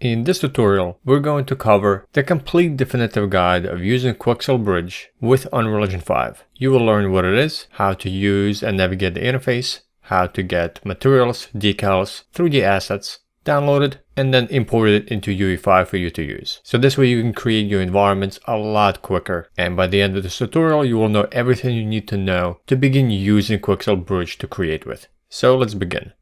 In this tutorial, we're going to cover the complete definitive guide of using Quixel Bridge with Unreal Engine 5. You will learn what it is, how to use and navigate the interface, how to get materials, decals, 3D assets, download it, and then import it into UE5 for you to use. So this way you can create your environments a lot quicker. And by the end of this tutorial, you will know everything you need to know to begin using Quixel Bridge to create with. So let's begin.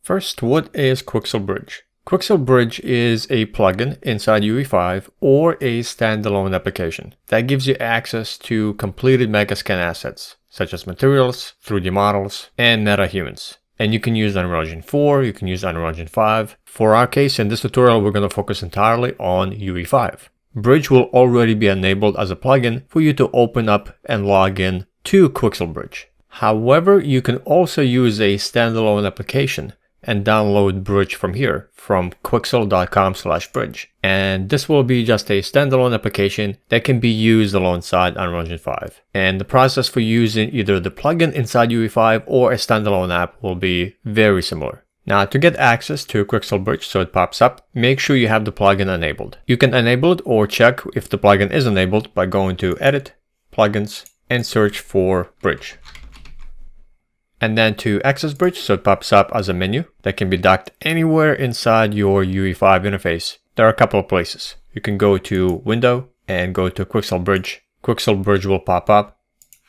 First, what is Quixel Bridge? Quixel Bridge is a plugin inside UE5 or a standalone application that gives you access to completed Megascan assets, such as materials, 3D models, and MetaHumans. And you can use Unreal Engine 4, you can use Unreal Engine 5. For our case, in this tutorial, we're going to focus entirely on UE5. Bridge will already be enabled as a plugin for you to open up and log in to Quixel Bridge. However, you can also use a standalone application and download Bridge from here, from quixel.com/bridge. And this will be just a standalone application that can be used alongside Unreal Engine 5. And the process for using either the plugin inside UE5 or a standalone app will be very similar. Now, to get access to Quixel Bridge so it pops up, make sure you have the plugin enabled. You can enable it or check if the plugin is enabled by going to Edit, Plugins, and search for Bridge. And then to access Bridge, so it pops up as a menu that can be docked anywhere inside your UE5 interface. There are a couple of places. You can go to Window and go to Quixel Bridge. Quixel Bridge will pop up.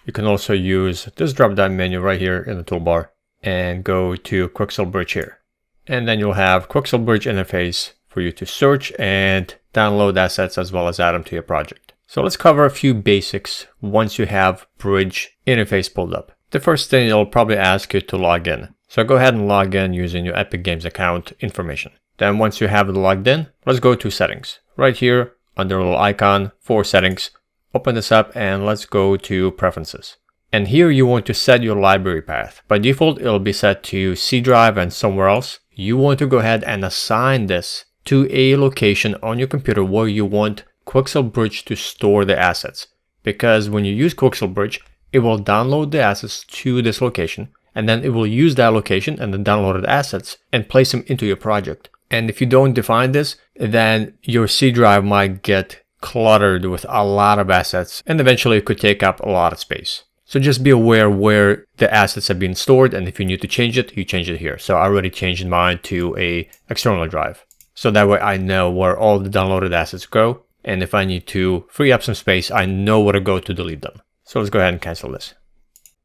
You can also use this drop-down menu right here in the toolbar and go to Quixel Bridge here. And then you'll have Quixel Bridge interface for you to search and download assets as well as add them to your project. So let's cover a few basics once you have Bridge interface pulled up. The first thing, it'll probably ask you to log in. So go ahead and log in using your Epic Games account information. Then once you have it logged in, let's go to settings. Right here under a little icon for settings, open this up and let's go to preferences. And here you want to set your library path. By default, it'll be set to C drive and somewhere else. You want to go ahead and assign this to a location on your computer where you want Quixel Bridge to store the assets. Because when you use Quixel Bridge, it will download the assets to this location, and then it will use that location and the downloaded assets and place them into your project. And if you don't define this, then your C drive might get cluttered with a lot of assets, and eventually it could take up a lot of space. So just be aware where the assets have been stored, and if you need to change it, you change it here. So I already changed mine to a external drive. So that way I know where all the downloaded assets go, and if I need to free up some space, I know where to go to delete them. So let's go ahead and cancel this.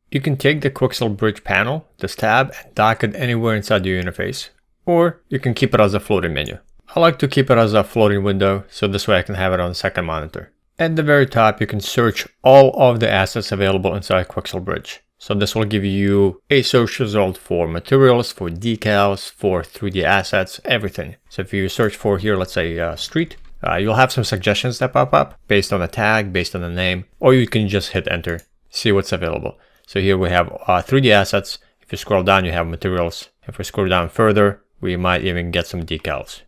You can take the Quixel Bridge panel, this tab, and dock it anywhere inside your interface, or you can keep it as a floating menu. I like to keep it as a floating window, so this way I can have it on the second monitor. At the very top, you can search all of the assets available inside Quixel Bridge. So this will give you a search result for materials, for decals, for 3D assets, everything. So if you search for here, let's say street, you'll have some suggestions that pop up based on a tag, based on the name, or you can just hit enter, see what's available. So here we have 3D assets. If you scroll down, you have materials. If we scroll down further, we might even get some decals.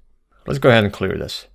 Let's go ahead and clear this.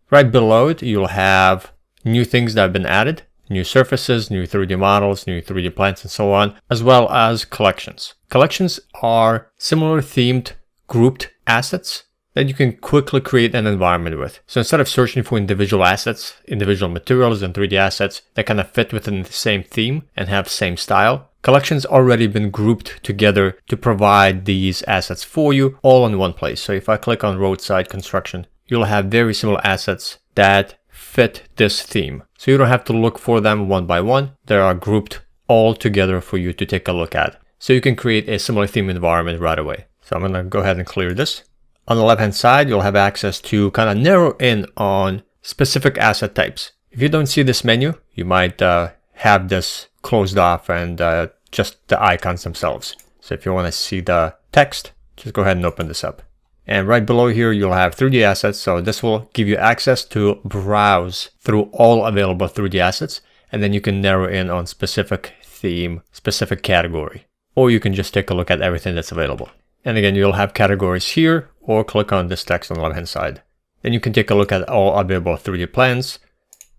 Right below it, you'll have new things that have been added, new surfaces, new 3D models, new 3D plants, and so on, as well as collections. Collections are similar themed, grouped assets that you can quickly create an environment with. So instead of searching for individual assets, individual materials and 3D assets that kind of fit within the same theme and have same style, collections already been grouped together to provide these assets for you all in one place. So if I click on roadside construction, you'll have very similar assets that fit this theme. So you don't have to look for them one by one. They are grouped all together for you to take a look at. So you can create a similar theme environment right away. So I'm gonna go ahead and clear this. On the left-hand side, you'll have access to kind of narrow in on specific asset types. If you don't see this menu, you might have this closed off and just the icons themselves. So if you want to see the text, just go ahead and open this up. And right below here, you'll have 3D assets. So this will give you access to browse through all available 3D assets. And then you can narrow in on specific theme, specific category. Or you can just take a look at everything that's available. And again, you'll have categories here, or click on this text on the left-hand side. Then you can take a look at all available 3D plans,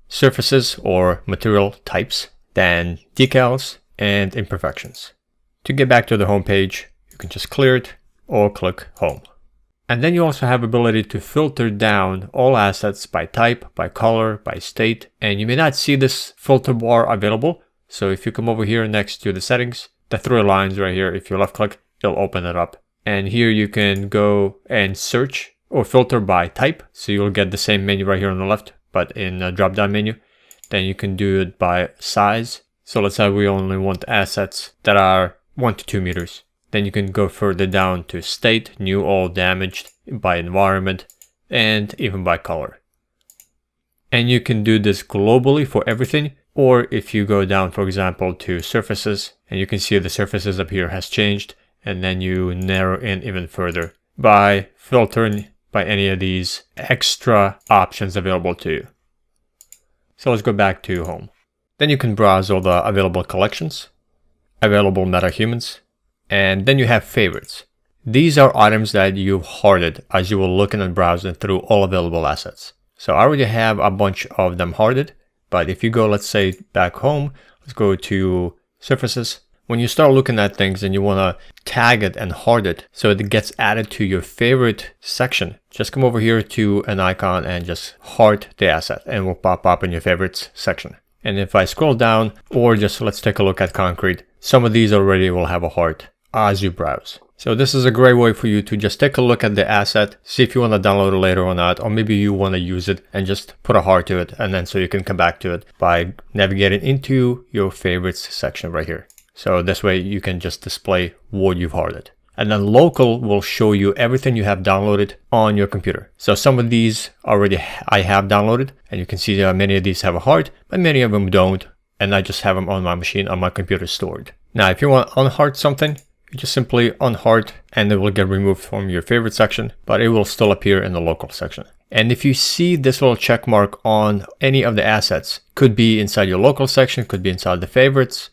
surfaces or material types, then decals and imperfections. To get back to the home page, you can just clear it or click home. And then you also have ability to filter down all assets by type, by color, by state. And you may not see this filter bar available. So if you come over here next to the settings, the three lines right here, if you left click, it'll open it up. And here you can go and search or filter by type. So you'll get the same menu right here on the left, but in a drop down menu. Then you can do it by size. So let's say we only want assets that are 1 to 2 meters. Then you can go further down to state, new, all, damaged, by environment, and even by color. And you can do this globally for everything. Or if you go down, for example, to surfaces, and you can see the surfaces up here has changed, and then you narrow in even further by filtering by any of these extra options available to you. So let's go back to home. Then you can browse all the available collections, available MetaHumans, and then you have favorites. These are items that you've hearted as you were looking and browsing through all available assets. So I already have a bunch of them hearted, but if you go, let's say back home, let's go to surfaces. When you start looking at things and you want to tag it and heart it so it gets added to your favorite section, just come over here to an icon and just heart the asset and it will pop up in your favorites section. And if I scroll down, or just let's take a look at concrete, some of these already will have a heart as you browse. So this is a great way for you to just take a look at the asset, see if you want to download it later or not, or maybe you want to use it and just put a heart to it, and then so you can come back to it by navigating into your favorites section right here. So this way you can just display what you've hearted. And then local will show you everything you have downloaded on your computer. So some of these already I have downloaded, and you can see that many of these have a heart, but many of them don't. And I just have them on my machine, on my computer stored. Now, if you want to unheart something, you just simply unheart and it will get removed from your favorite section, but it will still appear in the local section. And if you see this little check mark on any of the assets, could be inside your local section, could be inside the favorites,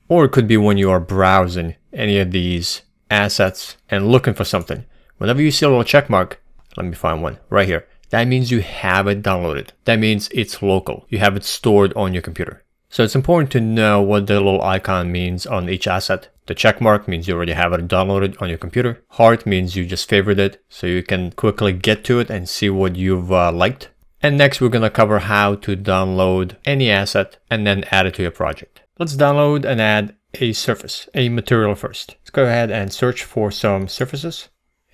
or it could be when you are browsing any of these assets and looking for something. Whenever you see a little check mark, let me find one right here. That means you have it downloaded. That means it's local. You have it stored on your computer. So it's important to know what the little icon means on each asset. The check mark means you already have it downloaded on your computer. Heart means you just favorite it so you can quickly get to it and see what you've liked. And next we're going to cover how to download any asset and then add it to your project. Let's download and add a surface, a material first. Let's go ahead and search for some surfaces,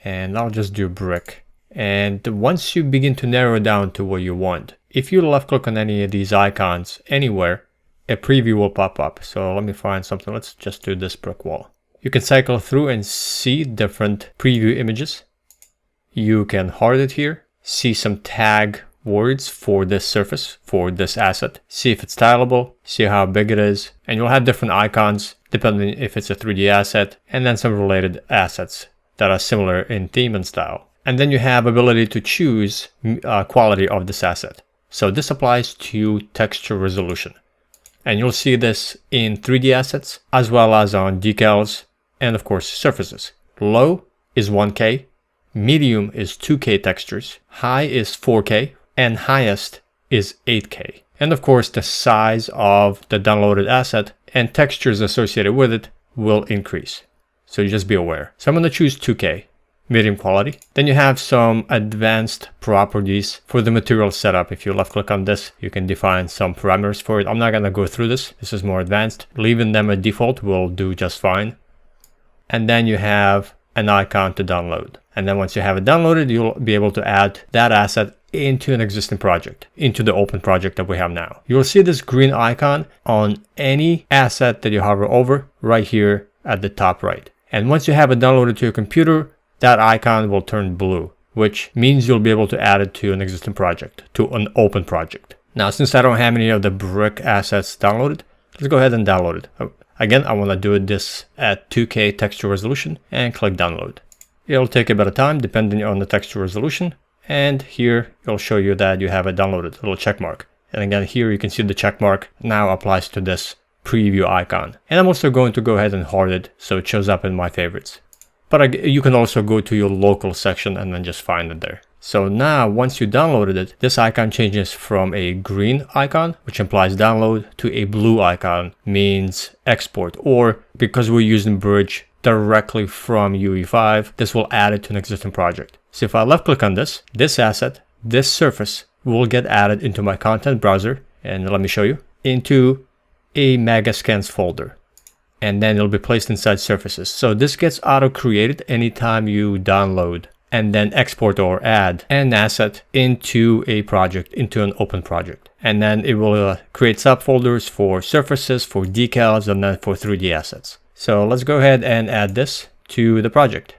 and I'll just do brick. And once you begin to narrow down to what you want, if you left click on any of these icons anywhere, a preview will pop up. So let me find something. Let's just do this brick wall. You can cycle through and see different preview images. You can heart it here, see some tag words for this surface, for this asset, see if it's tileable, see how big it is, and you'll have different icons depending if it's a 3D asset, and then some related assets that are similar in theme and style. And then you have ability to choose quality of this asset. So this applies to texture resolution. And you'll see this in 3D assets as well as on decals and of course surfaces. Low is 1K, medium is 2K textures, high is 4K, and highest is 8K. And of course the size of the downloaded asset and textures associated with it will increase. So you just be aware. So I'm going to choose 2K, medium quality. Then you have some advanced properties for the material setup. If you left click on this, you can define some parameters for it. I'm not going to go through this. This is more advanced. Leaving them at default will do just fine. And then you have an icon to download. And then once you have it downloaded, you'll be able to add that asset into an existing project, into the open project that we have now. You'll see this green icon on any asset that you hover over right here at the top right. And once you have it downloaded to your computer, that icon will turn blue, which means you'll be able to add it to an existing project, to an open project. Now, since I don't have any of the brick assets downloaded, let's go ahead and download it. Again, I want to do this at 2K texture resolution and click download. It'll take a bit of time depending on the texture resolution. And here it'll show you that you have it downloaded, a little check mark. And again, here you can see the check mark now applies to this preview icon. And I'm also going to go ahead and heart it so it shows up in my favorites. But you can also go to your local section and then just find it there. So now once you downloaded it, this icon changes from a green icon, which implies download, to a blue icon, means export. Or because we're using Bridge directly from UE5, this will add it to an existing project. So if I left click on this asset, this surface will get added into my content browser, and let me show you, into a Megascans folder. And then it'll be placed inside surfaces. So this gets auto-created anytime you download and then export or add an asset into a project, into an open project. And then it will create subfolders for surfaces, for decals, and then for 3D assets. So let's go ahead and add this to the project.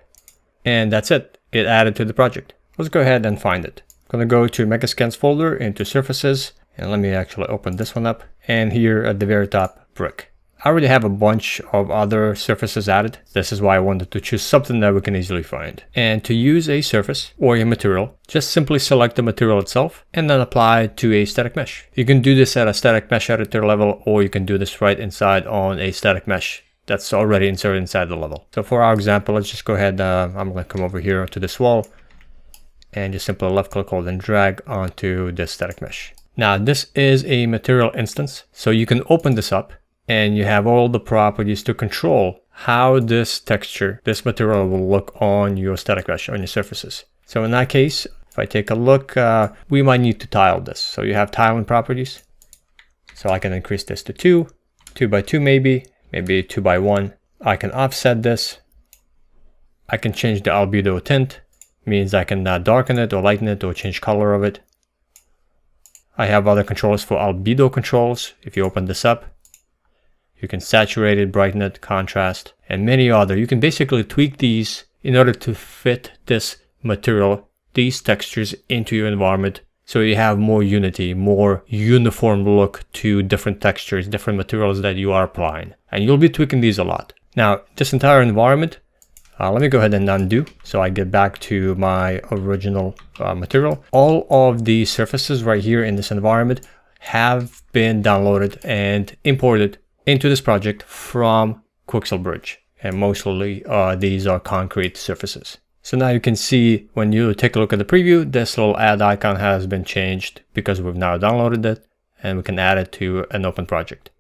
And that's it. It added to the project. Let's go ahead and find it. I'm gonna go to Megascans folder, into surfaces, and let me actually open this one up. And here at the very top, brick. I already have a bunch of other surfaces added. This is why I wanted to choose something that we can easily find. And to use a surface or a material, just simply select the material itself and then apply it to a static mesh. You can do this at a static mesh editor level, or you can do this right inside on a static mesh that's already inserted inside the level. So for our example, let's just go ahead. I'm going to come over here to this wall and just simply left click, hold and drag onto this static mesh. Now this is a material instance, so you can open this up and you have all the properties to control how this texture, this material will look on your static mesh, on your surfaces. So in that case, if I take a look, we might need to tile this. So you have tiling properties. So I can increase this to 2 by 2 maybe 2 by 1. I can offset this. I can change the albedo tint, means I can darken it or lighten it or change color of it. I have other controls for albedo controls. If you open this up, you can saturate it, brighten it, contrast, and many other. You can basically tweak these in order to fit this material, these textures into your environment, so you have more unity, more uniform look to different textures, different materials that you are applying. And you'll be tweaking these a lot. Now, this entire environment, let me go ahead and undo so I get back to my original material. All of the surfaces right here in this environment have been downloaded and imported into this project from Quixel Bridge, and mostly these are concrete surfaces. So now you can see when you take a look at the preview, this little add icon has been changed because we've now downloaded it, and we can add it to an open project.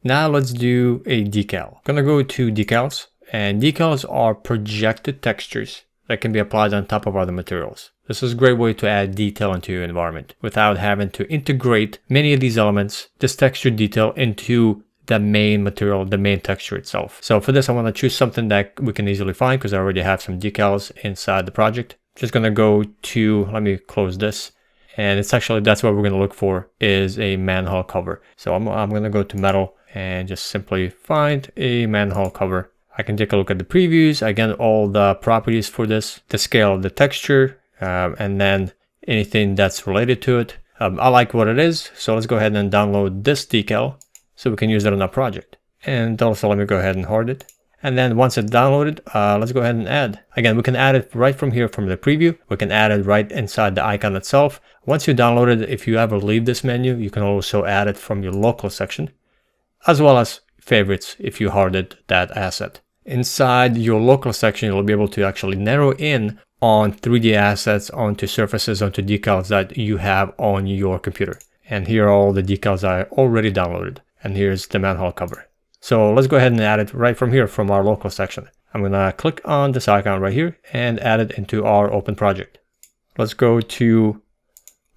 Now let's do a decal. I'm gonna go to decals, and decals are projected textures that can be applied on top of other materials. This is a great way to add detail into your environment without having to integrate many of these elements, this texture detail, into the main material, the main texture itself. So for this, I want to choose something that we can easily find because I already have some decals inside the project. Just going to go to, let me close this. And it's actually, that's what we're going to look for, is a manhole cover. So I'm going to go to metal and just simply find a manhole cover. I can take a look at the previews. Again, all the properties for this, the scale, the texture, and then anything that's related to it. I like what it is. So let's go ahead and download this decal, so we can use it on our project. And also let me go ahead and hoard it. And then once it's downloaded, let's go ahead and add. Again, we can add it right from here from the preview. We can add it right inside the icon itself. Once you download it, if you ever leave this menu, you can also add it from your local section, as well as favorites if you hoarded that asset. Inside your local section, you'll be able to actually narrow in on 3D assets, onto surfaces, onto decals that you have on your computer. And here are all the decals I already downloaded. And here's the manhole cover. So let's go ahead and add it right from here from our local section. I'm gonna click on this icon right here and add it into our open project. Let's go to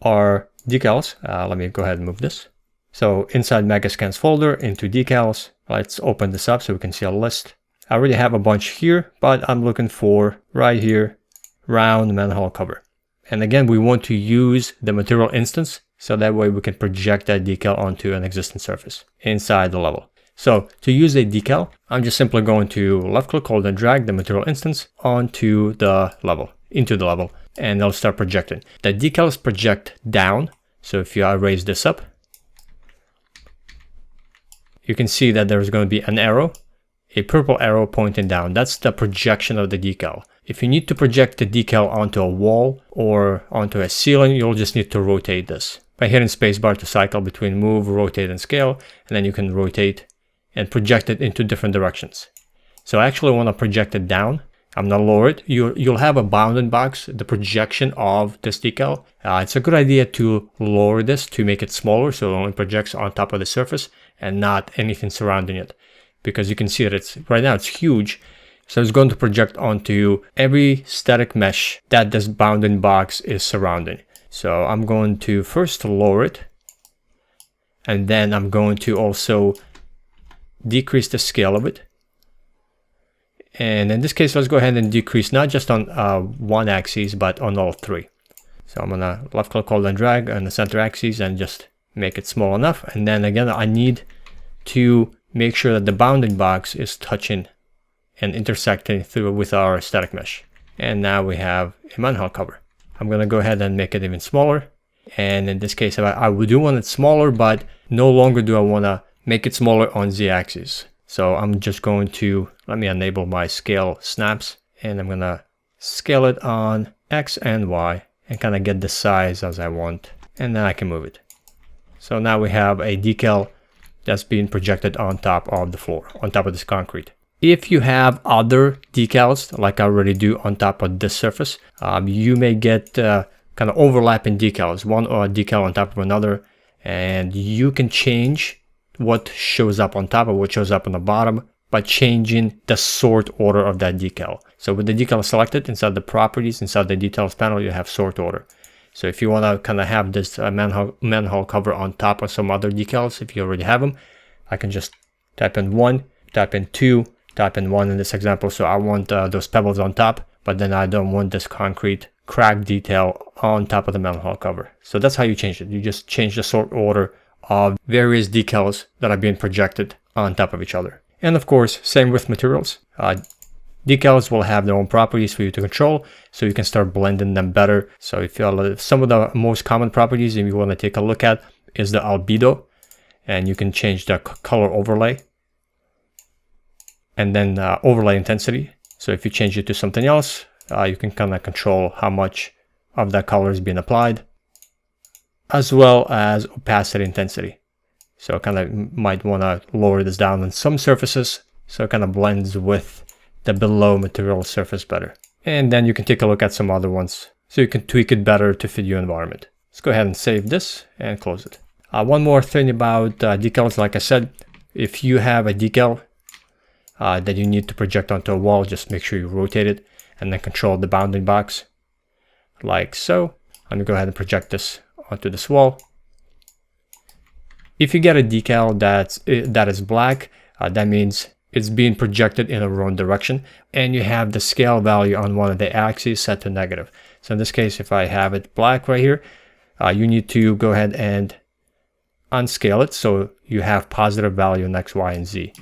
our decals. Let me go ahead and move this. So inside Megascans folder, into decals, let's open this up so we can see a list. I already have a bunch here, but I'm looking for right here, round manhole cover. And again, we want to use the material instance, so that way we can project that decal onto an existing surface inside the level. So to use a decal, I'm just simply going to left click, hold and drag the material instance onto the level, into the level, and it'll start projecting. The decals project down. So if you raise this up, you can see that there's going to be an arrow, a purple arrow pointing down. That's the projection of the decal. If you need to project the decal onto a wall or onto a ceiling, you'll just need to rotate this by hitting spacebar to cycle between move, rotate, and scale, and then you can rotate and project it into different directions. So I actually want to project it down. I'm gonna lower it. You'll have a bounding box, the projection of this decal. It's a good idea to lower this to make it smaller so it only projects on top of the surface and not anything surrounding it. Because you can see that right now it's huge. So it's going to project onto every static mesh that this bounding box is surrounding. So I'm going to first lower it. And then I'm going to also decrease the scale of it. And in this case, let's go ahead and decrease not just on one axis, but on all three. So I'm gonna left click, hold and drag on the center axis and just make it small enough. And then again, I need to make sure that the bounding box is touching and intersecting through with our static mesh. And now we have a manhole cover. I'm gonna go ahead and make it even smaller. And in this case, I do want it smaller, but no longer do I wanna make it smaller on Z-axis. So I'm just going to, let me enable my scale snaps, and I'm gonna scale it on X and Y and kind of get the size as I want. And then I can move it. So now we have a decal that's being projected on top of the floor, on top of this concrete. If you have other decals, like I already do on top of this surface, you may get kind of overlapping decals, one or a decal on top of another, and you can change what shows up on top of what shows up on the bottom by changing the sort order of that decal. So with the decal selected, inside the properties, inside the details panel, you have sort order. So if you want to kind of have this manhole cover on top of some other decals, if you already have them, I can just type in 1, type in 2, type in 1 in this example. So I want those pebbles on top, but then I don't want this concrete crack detail on top of the manhole cover. So that's how you change it. You just change the sort order of various decals that are being projected on top of each other. And of course, same with materials. Decals will have their own properties for you to control, so you can start blending them better. So if you some of the most common properties if you want to take a look at is the albedo, and you can change the color overlay and then overlay intensity. So if you change it to something else, you can kind of control how much of that color is being applied, as well as opacity intensity. So kind of might want to lower this down on some surfaces so it kind of blends with the below material surface better. And then you can take a look at some other ones so you can tweak it better to fit your environment. Let's go ahead and save this and close it. One more thing about decals, like I said, if you have a decal that you need to project onto a wall, just make sure you rotate it and then control the bounding box like so. I'm gonna go ahead and project this onto this wall. If you get a decal that is black, that means it's being projected in a wrong direction, and you have the scale value on one of the axes set to negative. So in this case, if I have it black right here, you need to go ahead and unscale it so you have positive value in X, Y, and Z.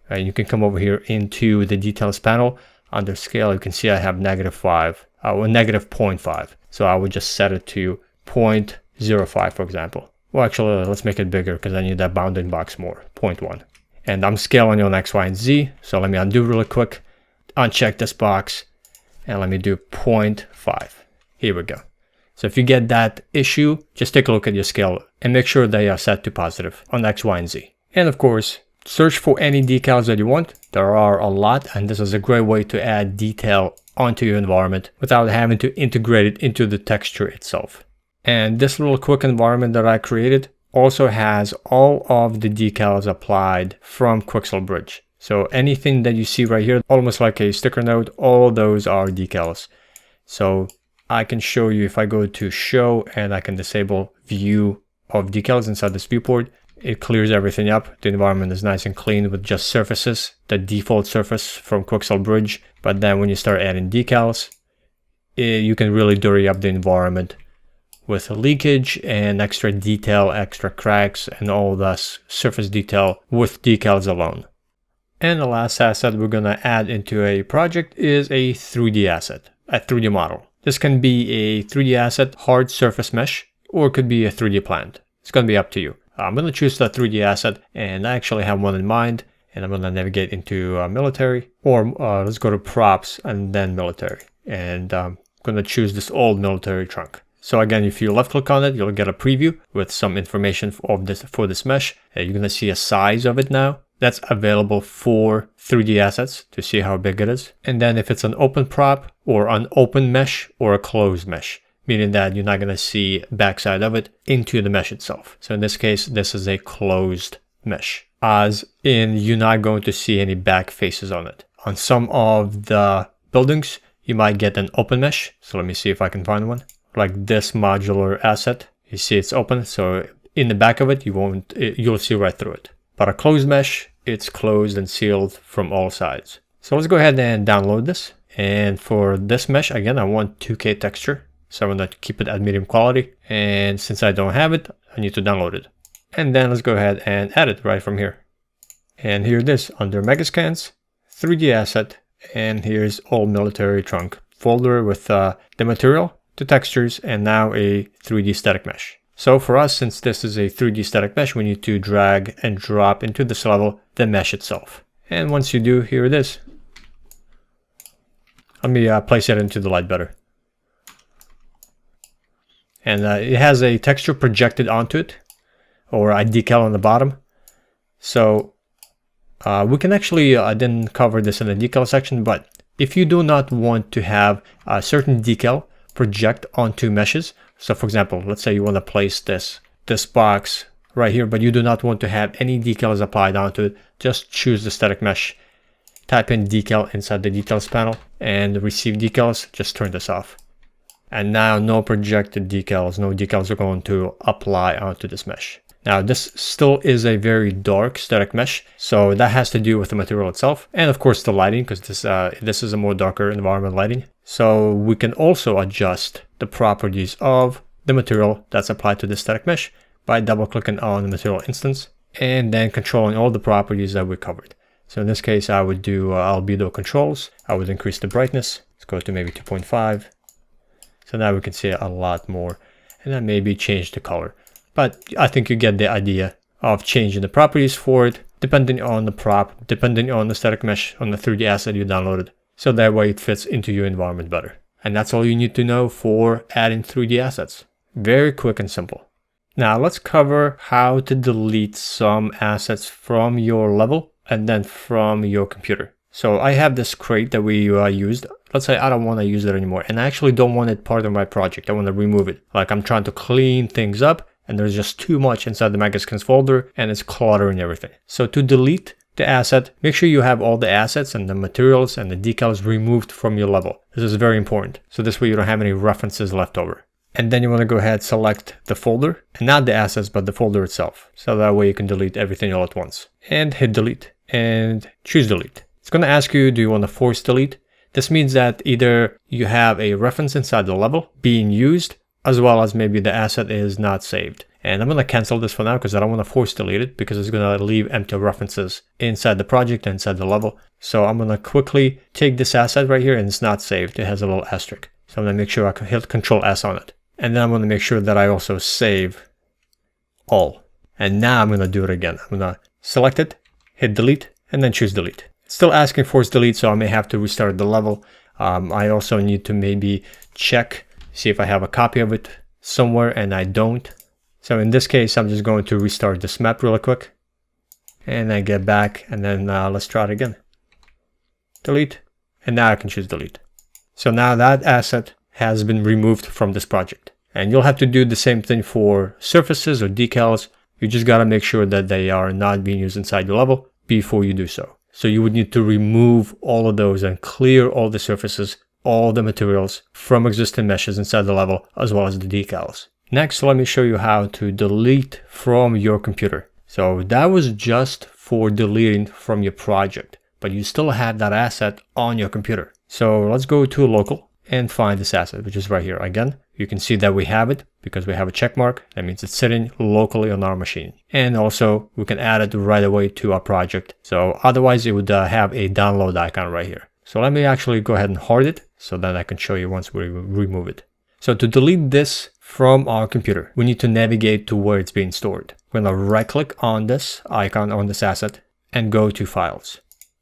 And you can come over here into the details panel. Under scale, you can see I have -5 or -0.5. So I would just set it to 0.05, for example. Well, actually, let's make it bigger because I need that bounding box more, 0.1. And I'm scaling on X, Y, and Z. So let me undo really quick, uncheck this box, and let me do 0.5. Here we go. So if you get that issue, just take a look at your scale and make sure they are set to positive on X, Y, and Z. And of course, search for any decals that you want. There are a lot, and this is a great way to add detail onto your environment without having to integrate it into the texture itself. And this little quick environment that I created also has all of the decals applied from Quixel Bridge. So anything that you see right here, almost like a sticker note, all those are decals. So I can show you if I go to show and I can disable view of decals inside this viewport. It clears everything up. The environment is nice and clean with just surfaces, the default surface from Quixel Bridge. But then when you start adding decals, you can really dirty up the environment with leakage and extra detail, extra cracks, and all the surface detail with decals alone. And the last asset we're going to add into a project is a 3D asset, a 3D model. This can be a 3D asset, hard surface mesh, or it could be a 3D plant. It's going to be up to you. I'm going to choose the 3D asset, and I actually have one in mind, and I'm going to navigate into military, or let's go to props and then military. And I'm going to choose this old military trunk. So again, if you left click on it, you'll get a preview with some information for this mesh. You're going to see a size of it now. that's available for 3D assets to see how big it is. And then if it's an open prop or an open mesh or a closed mesh, meaning that you're not going to see backside of it into the mesh itself. So in this case, this is a closed mesh, as in you're not going to see any back faces on it. On some of the buildings, you might get an open mesh. So let me see if I can find one. Like this modular asset, you see it's open. So in the back of it, you'll see right through it. But a closed mesh, it's closed and sealed from all sides. So let's go ahead and download this. And for this mesh, again, I want 2K texture. So I'm going to keep it at medium quality. And since I don't have it, I need to download it. And then let's go ahead and add it right from here. And here it is under Megascans, 3D asset. And here's all military trunk folder with the material, the textures, and now a 3D static mesh. So for us, since this is a 3D static mesh, we need to drag and drop into this level the mesh itself. And once you do, here it is. Let me place it into the light better. And it has a texture projected onto it, or a decal on the bottom. So we can actually, I didn't cover this in the decal section, but if you do not want to have a certain decal project onto meshes, so for example, let's say you want to place this box right here, but you do not want to have any decals applied onto it, just choose the static mesh, type in decal inside the details panel, and receive decals, just turn this off. And now no projected decals, no decals are going to apply onto this mesh. Now this still is a very dark static mesh, so that has to do with the material itself, and of course the lighting, because this is a more darker environment lighting. So we can also adjust the properties of the material that's applied to this static mesh by double clicking on the material instance and then controlling all the properties that we covered. So in this case, I would do albedo controls. I would increase the brightness. Let's go to maybe 2.5. So now we can see a lot more, and then maybe change the color. But I think you get the idea of changing the properties for it, depending on the prop, depending on the static mesh, on the 3D asset you downloaded. So that way it fits into your environment better. And that's all you need to know for adding 3D assets. Very quick and simple. Now let's cover how to delete some assets from your level and then from your computer. So I have this crate that we used. Let's say I don't want to use it anymore, and I actually don't want it part of my project. I want to remove it. Like I'm trying to clean things up, and there's just too much inside the Megascans folder, and it's cluttering everything. So to delete the asset, make sure you have all the assets and the materials and the decals removed from your level. This is very important. So this way you don't have any references left over. And then you want to go ahead, select the folder, and not the assets, but the folder itself. So that way you can delete everything all at once. And hit delete and choose delete. It's going to ask you, do you want to force delete? This means that either you have a reference inside the level being used, as well as maybe the asset is not saved. And I'm going to cancel this for now because I don't want to force delete it, because it's going to leave empty references inside the project and inside the level. So I'm going to quickly take this asset right here, and it's not saved. It has a little asterisk. So I'm going to make sure I can hit Control S on it. And then I'm going to make sure that I also save all. And now I'm going to do it again. I'm going to select it, hit delete, and then choose delete. It's still asking force delete, so I may have to restart the level. I also need to maybe check, see if I have a copy of it somewhere, and I don't. So in this case, I'm just going to restart this map really quick. And then get back, and then let's try it again. Delete, and now I can choose delete. So now that asset has been removed from this project. And you'll have to do the same thing for surfaces or decals. You just got to make sure that they are not being used inside your level before you do so. So you would need to remove all of those and clear all the surfaces, all the materials from existing meshes inside the level, as well as the decals. Next, let me show you how to delete from your computer. So that was just for deleting from your project, but you still have that asset on your computer. So let's go to local and find this asset, which is right here. Again, you can see that we have it because we have a check mark. That means it's sitting locally on our machine. And also we can add it right away to our project. So otherwise it would have a download icon right here. So let me actually go ahead and hard it so that I can show you once we remove it. So to delete this from our computer, we need to navigate to where it's being stored. We're going to right click on this icon on this asset and go to files.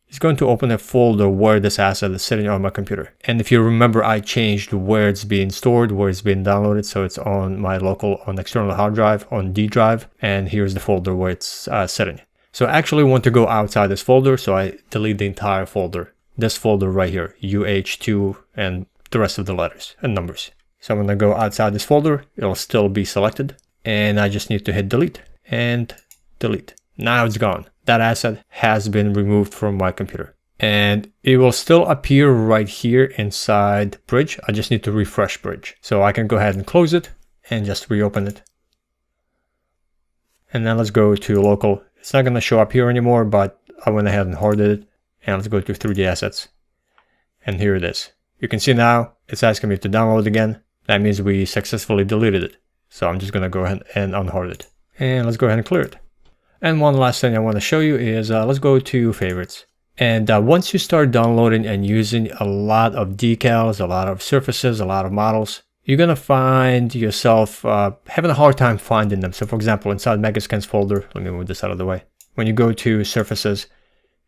It's going to open a folder where this asset is sitting on my computer. And if you remember, I changed where it's being stored, where it's being downloaded. So it's on my local, on external hard drive, on D drive. And here's the folder where it's sitting. So I actually want to go outside this folder, so I delete the entire folder. This folder right here, UH2 and the rest of the letters and numbers. So I'm gonna go outside this folder, it'll still be selected, and I just need to hit delete and delete. Now it's gone. That asset has been removed from my computer. And it will still appear right here inside Bridge. I just need to refresh Bridge. So I can go ahead and close it and just reopen it. And then let's go to local. It's not gonna show up here anymore, but I went ahead and hoarded it. And let's go to 3D assets. And here it is. You can see now it's asking me to download again. That means we successfully deleted it. So I'm just gonna go ahead and unhoard it. And let's go ahead and clear it. And one last thing I want to show you is let's go to favorites. And once you start downloading and using a lot of decals, a lot of surfaces, a lot of models, you're going to find yourself having a hard time finding them. So for example, inside Megascans folder, let me move this out of the way. When you go to surfaces,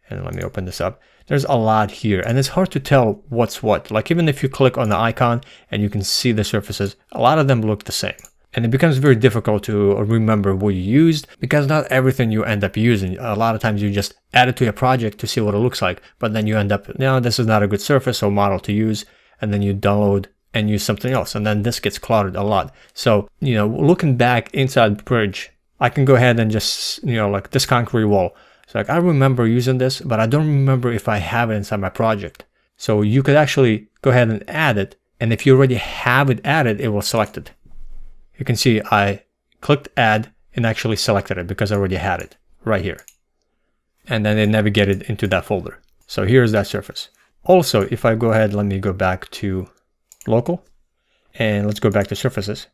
and let me open this up, there's a lot here. And it's hard to tell what's what. Like even if you click on the icon and you can see the surfaces, a lot of them look the same. And it becomes very difficult to remember what you used because not everything you end up using. A lot of times you just add it to your project to see what it looks like, but then you end up, no, this is not a good surface or model to use. And then you download and use something else. And then this gets cluttered a lot. So, looking back inside Bridge, I can go ahead and just, like this concrete wall. So like I remember using this, but I don't remember if I have it inside my project. So you could actually go ahead and add it. And if you already have it added, it will select it. You can see I clicked add and actually selected it because I already had it right here. And then it navigated into that folder. So here's that surface. Also, if I go ahead, let me go back to local and let's go back to surfaces.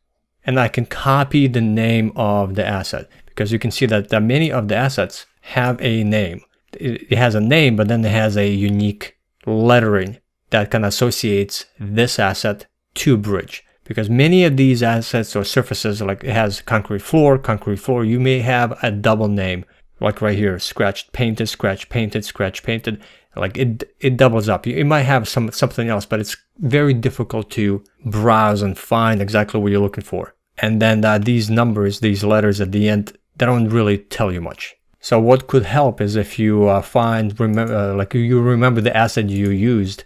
And I can copy the name of the asset because you can see that many of the assets have a name. It has a name, but then it has a unique lettering that kind of associates this asset to Bridge. Because many of these assets or surfaces, like it has concrete floor, you may have a double name, like right here, scratched, painted, scratch, painted, scratch, painted. Like it doubles up. It might have something else, but it's very difficult to browse and find exactly what you're looking for. And then these numbers, these letters at the end, they don't really tell you much. So what could help is if you you remember the asset you used.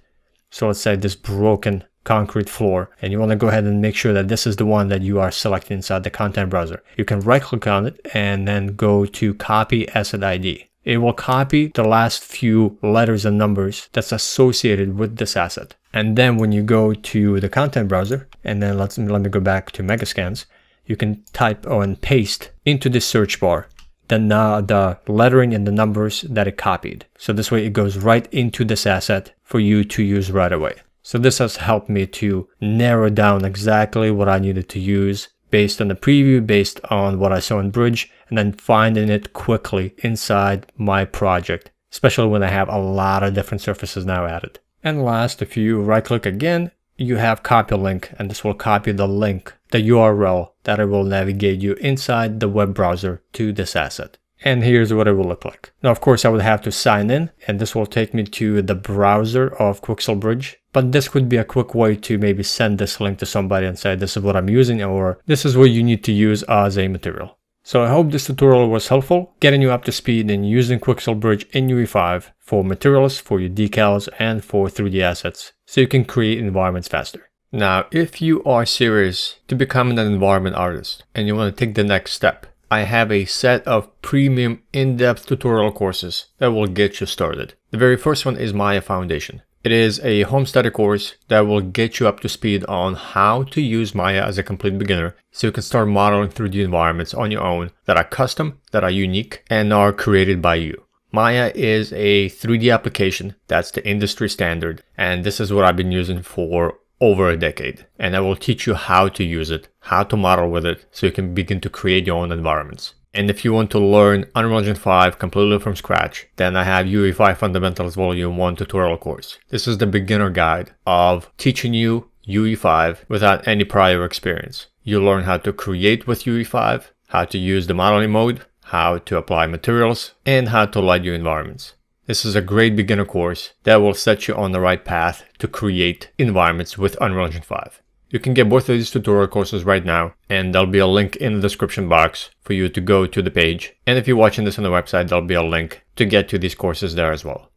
So let's say this broken concrete floor, and you want to go ahead and make sure that this is the one that you are selecting inside the content browser. You can right click on it and then go to copy asset ID. It will copy the last few letters and numbers that's associated with this asset. And then when you go to the content browser, and then let me go back to Megascans, you can type and paste into the search bar the lettering and the numbers that it copied. So this way it goes right into this asset for you to use right away. So this has helped me to narrow down exactly what I needed to use based on the preview, based on what I saw in Bridge, and then finding it quickly inside my project, especially when I have a lot of different surfaces now added. And last, if you right click again, you have copy link, and this will copy the link, the URL that it will navigate you inside the web browser to this asset. And here's what it will look like. Now, of course, I would have to sign in, and this will take me to the browser of Quixel Bridge. But this could be a quick way to maybe send this link to somebody and say, this is what I'm using, or this is what you need to use as a material. So I hope this tutorial was helpful, getting you up to speed in using Quixel Bridge in UE5 for materials, for your decals, and for 3D assets, so you can create environments faster. Now, if you are serious to become an environment artist and you want to take the next step, I have a set of premium in-depth tutorial courses that will get you started. The very first one is Maya Foundation. It is a home study course that will get you up to speed on how to use Maya as a complete beginner so you can start modeling 3D environments on your own that are custom, that are unique, and are created by you. Maya is a 3D application that's the industry standard, and this is what I've been using for over a decade. And I will teach you how to use it, how to model with it, so you can begin to create your own environments. And if you want to learn Unreal Engine 5 completely from scratch, then I have UE5 Fundamentals Volume 1 tutorial course. This is the beginner guide of teaching you UE5 without any prior experience. You learn how to create with UE5, how to use the modeling mode, how to apply materials, and how to light your environments. This is a great beginner course that will set you on the right path to create environments with Unreal Engine 5. You can get both of these tutorial courses right now, and there'll be a link in the description box for you to go to the page. And if you're watching this on the website, there'll be a link to get to these courses there as well.